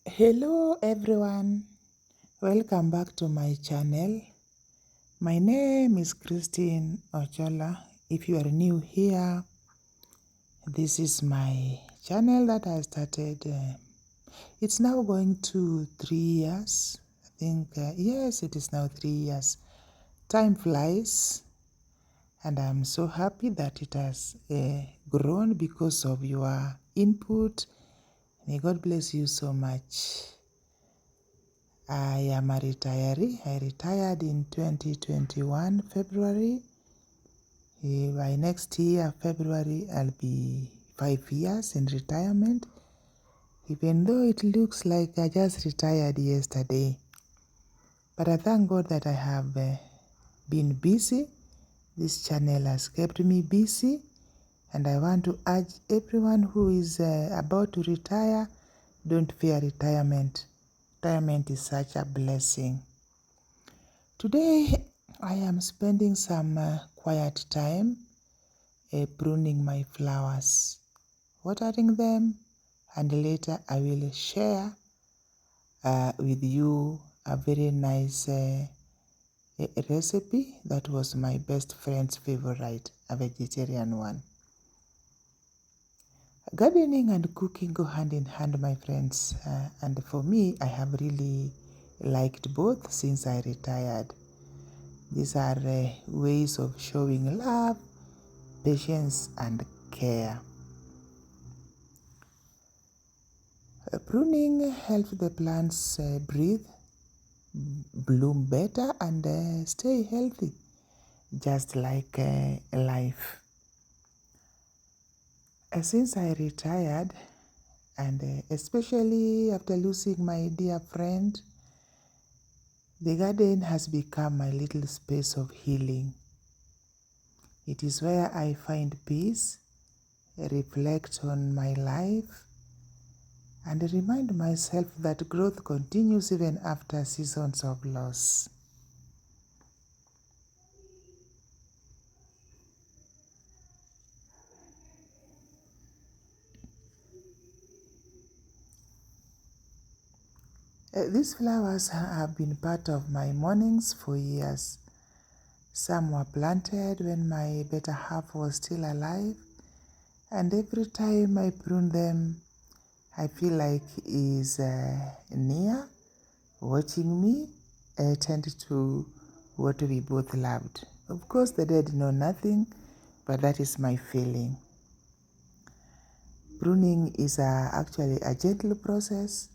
Hello everyone, welcome back to my channel. My name is Christine Ochola. If you are new here, this is my channel that I started. It's now going to 3 years. I think, yes, it is now 3 years. Time flies, and I'm so happy that it has grown because of your input. May God bless you so much. I am a retiree. I retired in 2021 February. By next year, February, I'll be 5 years in retirement, even though it looks like I just retired yesterday. But I thank God that I have been busy. This channel has kept me busy, and I want to urge everyone who is about to retire, don't fear retirement. Retirement is such a blessing. Today, I am spending some quiet time pruning my flowers, watering them, and later I will share with you a very nice recipe that was my best friend's favorite, a vegetarian one. Gardening and cooking go hand in hand, my friends, and for me, I have really liked both since I retired. These are ways of showing love, patience, and care. Pruning helps the plants breathe, bloom better, and stay healthy, just like life. Since I retired, and especially after losing my dear friend, the garden has become my little space of healing. It is where I find peace, reflect on my life, and remind myself that growth continues even after seasons of loss. These flowers have been part of my mornings for years. Some were planted when my better half was still alive, and every time I prune them, I feel like he is near, watching me tend to what we both loved. Of course, the dead know nothing, but that is my feeling. Pruning is actually a gentle process.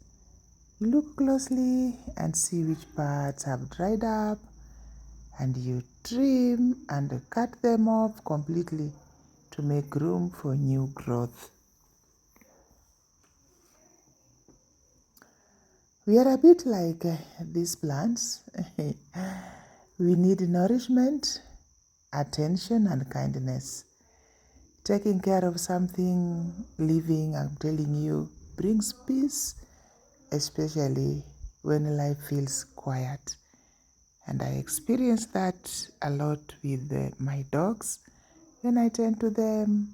You look closely and see which parts have dried up, and you trim and cut them off completely to make room for new growth. We are a bit like these plants. We need nourishment, attention, and kindness. Taking care of something living, I'm telling you, brings peace, especially when life feels quiet. And I experience that a lot with my dogs. When I tend to them,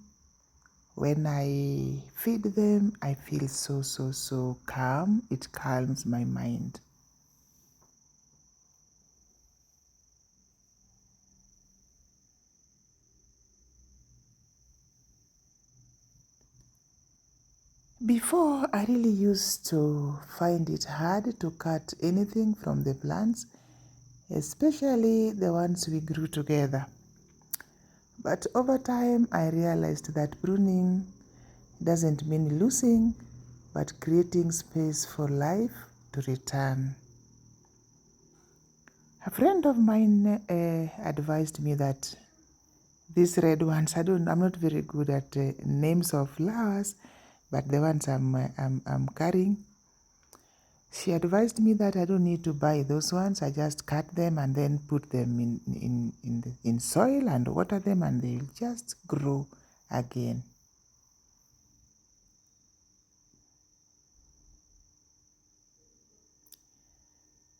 when I feed them, I feel so calm. It calms my mind. Before, I really used to find it hard to cut anything from the plants, especially the ones we grew together. But over time, I realized that pruning doesn't mean losing, but creating space for life to return. A friend of mine advised me that these red ones, I'm not very good at names of flowers, but the ones I'm carrying, she advised me that I don't need to buy those ones. I just cut them and then put them in soil and water them, and they'll just grow again.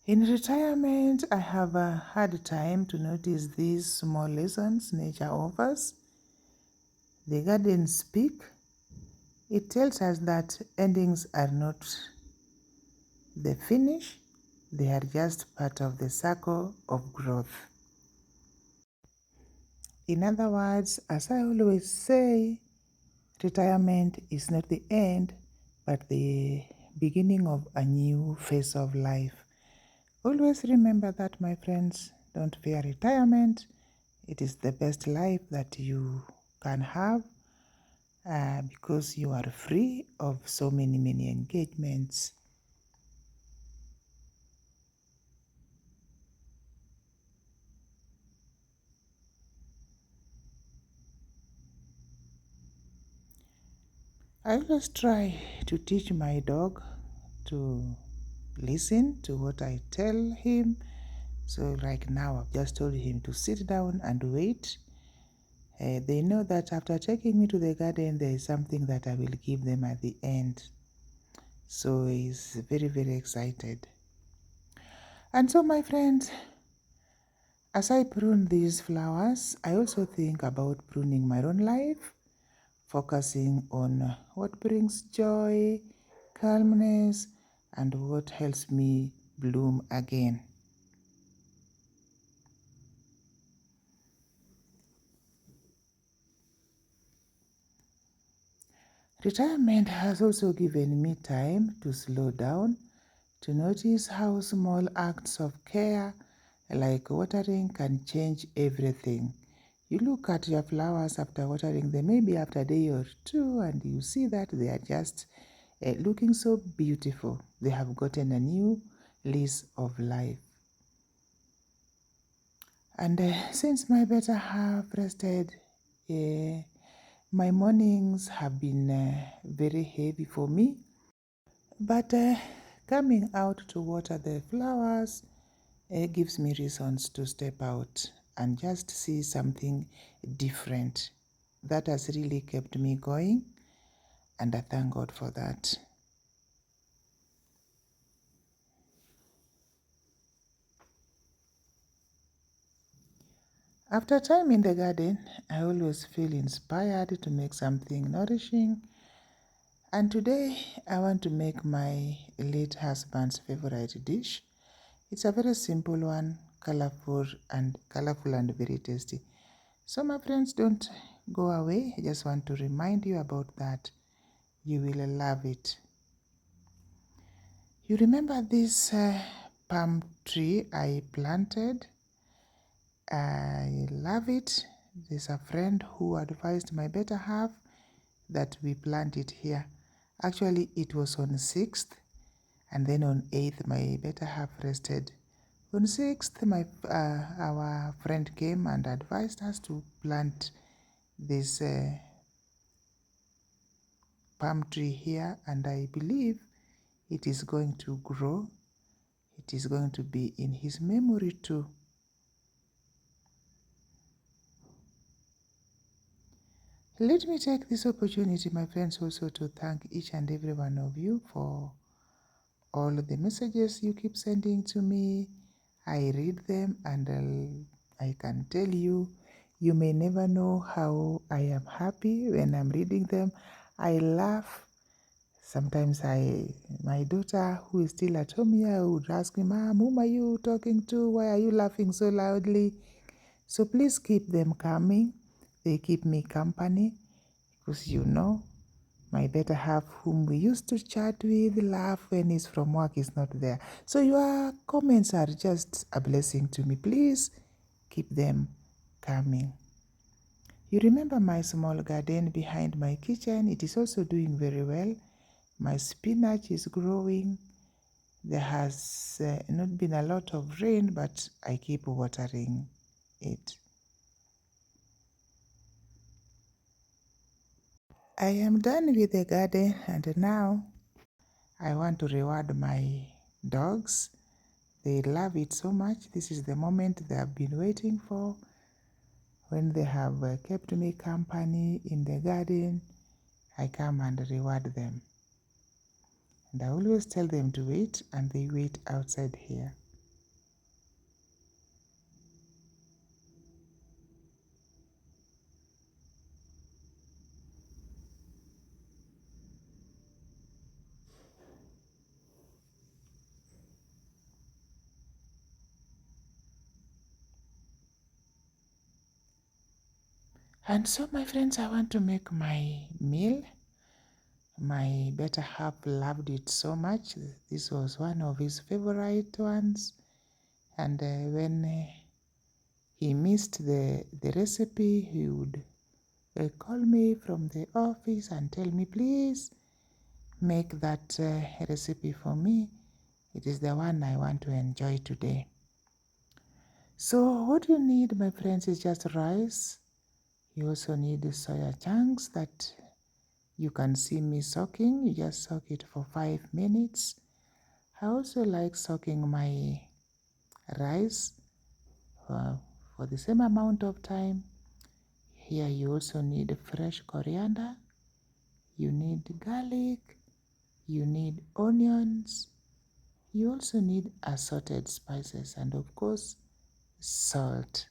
In retirement, I have had time to notice these small lessons nature offers. The gardens speak. It tells us that endings are not the finish. They are just part of the circle of growth. In other words, as I always say, retirement is not the end, but the beginning of a new phase of life. Always remember that, my friends. Don't fear retirement. It is the best life that you can have because you are free of so many engagements. I always try to teach my dog to listen to what I tell him. So like now, I've just told him to sit down and wait. They know that after taking me to the garden, there is something that I will give them at the end. So he's very excited. And so, my friends, as I prune these flowers, I also think about pruning my own life, focusing on what brings joy, calmness, and what helps me bloom again. Retirement has also given me time to slow down, to notice how small acts of care, like watering, can change everything. You look at your flowers after watering them, maybe after a day or two, and you see that they are just looking so beautiful. They have gotten a new lease of life. And since my better half rested, my mornings have been very heavy for me. But coming out to water the flowers gives me reasons to step out and just see something different. That has really kept me going, and I thank God for that. After time in the garden, I always feel inspired to make something nourishing. And today, I want to make my late husband's favorite dish. It's a very simple one, colorful and very tasty. So my friends, don't go away. I just want to remind you about that. You will love it. You remember this palm tree I planted? I love it. There's a friend who advised my better half that we plant it here. Actually, it was on 6th, and then on 8th, my better half rested. On 6th, our friend came and advised us to plant this palm tree here, and I believe it is going to grow. It is going to be in his memory too. Let me take this opportunity, my friends, also to thank each and every one of you for all the messages you keep sending to me. I read them, and I can tell you, you may never know how I am happy when I'm reading them. I laugh. Sometimes my daughter, who is still at home here, would ask me, Mom, whom are you talking to? Why are you laughing so loudly? So please keep them coming. They keep me company because my better half, whom we used to chat with, laugh when he's from work, is not there. So your comments are just a blessing to me. Please keep them coming. You remember my small garden behind my kitchen? It is also doing very well. My spinach is growing. There has not been a lot of rain, but I keep watering it. I am done with the garden, and now I want to reward my dogs. They love it so much. This is the moment they have been waiting for, when they have kept me company in the garden. I come and reward them. And I always tell them to wait, and they wait outside here. And so, my friends, I want to make my meal. My better half loved it so much. This was one of his favorite ones. And when he missed the recipe, he would call me from the office and tell me, please make that recipe for me. It is the one I want to enjoy today. So what you need, my friends, is just rice. You also need soya chunks that you can see me soaking. You just soak it for 5 minutes. I also like soaking my rice for the same amount of time. Here you also need fresh coriander, you need garlic, you need onions, you also need assorted spices, and of course salt.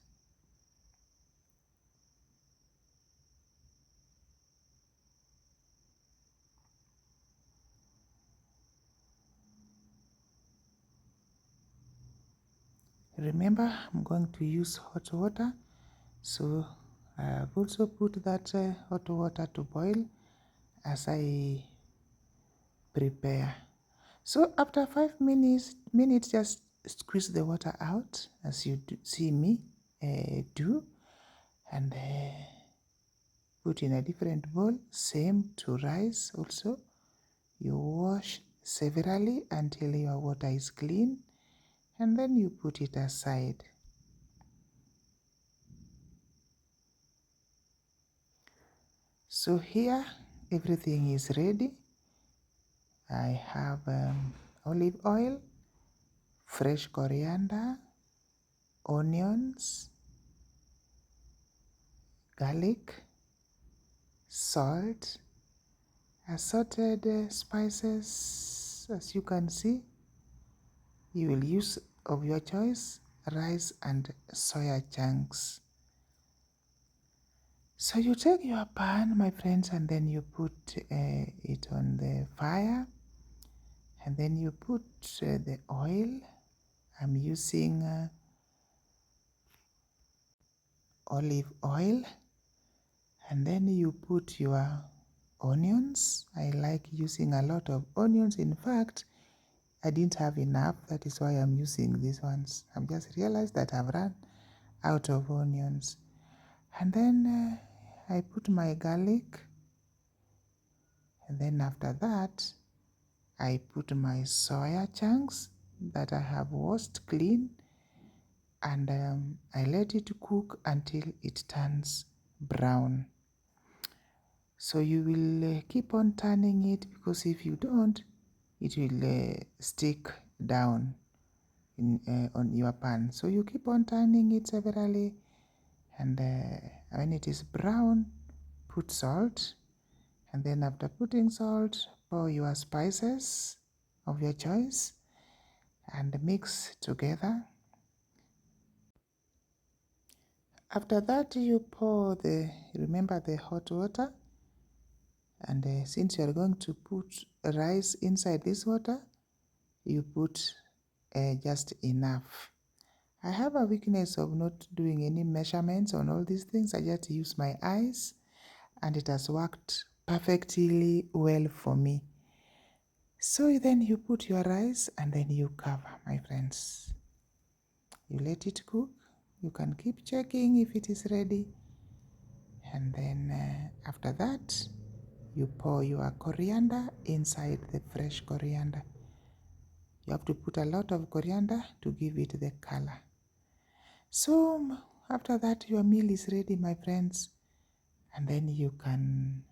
Remember, I'm going to use hot water, so I've also put that hot water to boil as I prepare. So after 5 minutes, just squeeze the water out as you see me do, and put in a different bowl. Same to rice also. You wash severally until your water is clean, and then you put it aside. So here everything is ready. I have olive oil, fresh coriander, onions, garlic, salt, assorted spices. As you can see, you will use of your choice, rice and soya chunks. So you take your pan, my friends, and then you put it on the fire, and then you put the oil. I'm using olive oil, and then you put your onions. I like using a lot of onions. In fact, I didn't have enough. That is why I'm using these ones. I've just realized that I've run out of onions. And then I put my garlic. And then after that, I put my soya chunks that I have washed clean. And I let it cook until it turns brown. So you will keep on turning it, because if you don't, it will stick down on your pan. So you keep on turning it severally, and when it is brown, put salt, and then after putting salt, pour your spices of your choice and mix together. After that, you pour remember the hot water, and since you are going to put rice inside this water, you put just enough. I have a weakness of not doing any measurements on all these things. I just use my eyes, and it has worked perfectly well for me. So then you put your rice, and then you cover, my friends. You let it cook. You can keep checking if it is ready. And then after that, you pour your coriander inside the fresh coriander. You have to put a lot of coriander to give it the color. So after that, your meal is ready, my friends, and then you can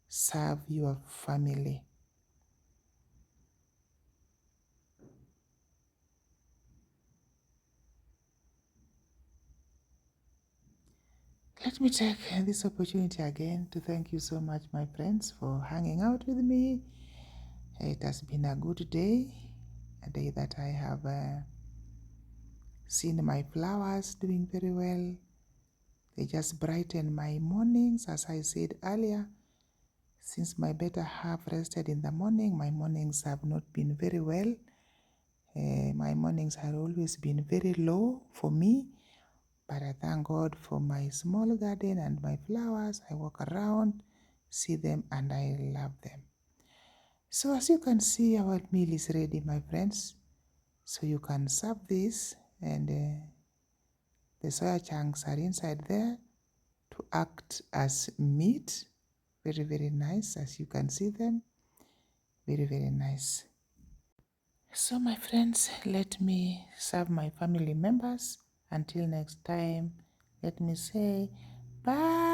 serve your family. Let me take this opportunity again to thank you so much, my friends, for hanging out with me. It has been a good day, a day that I have seen my flowers doing very well. They just brighten my mornings, as I said earlier. Since my better half rested in the morning, my mornings have not been very well. My mornings have always been very low for me, But I thank God for my small garden and my flowers. I walk around, see them, and I love them. So as you can see, our meal is ready, my friends. So you can serve this, and the soya chunks are inside there to act as meat. Very, very nice, as you can see them. Very, very nice. So my friends, let me serve my family members. Until next time, let me say bye.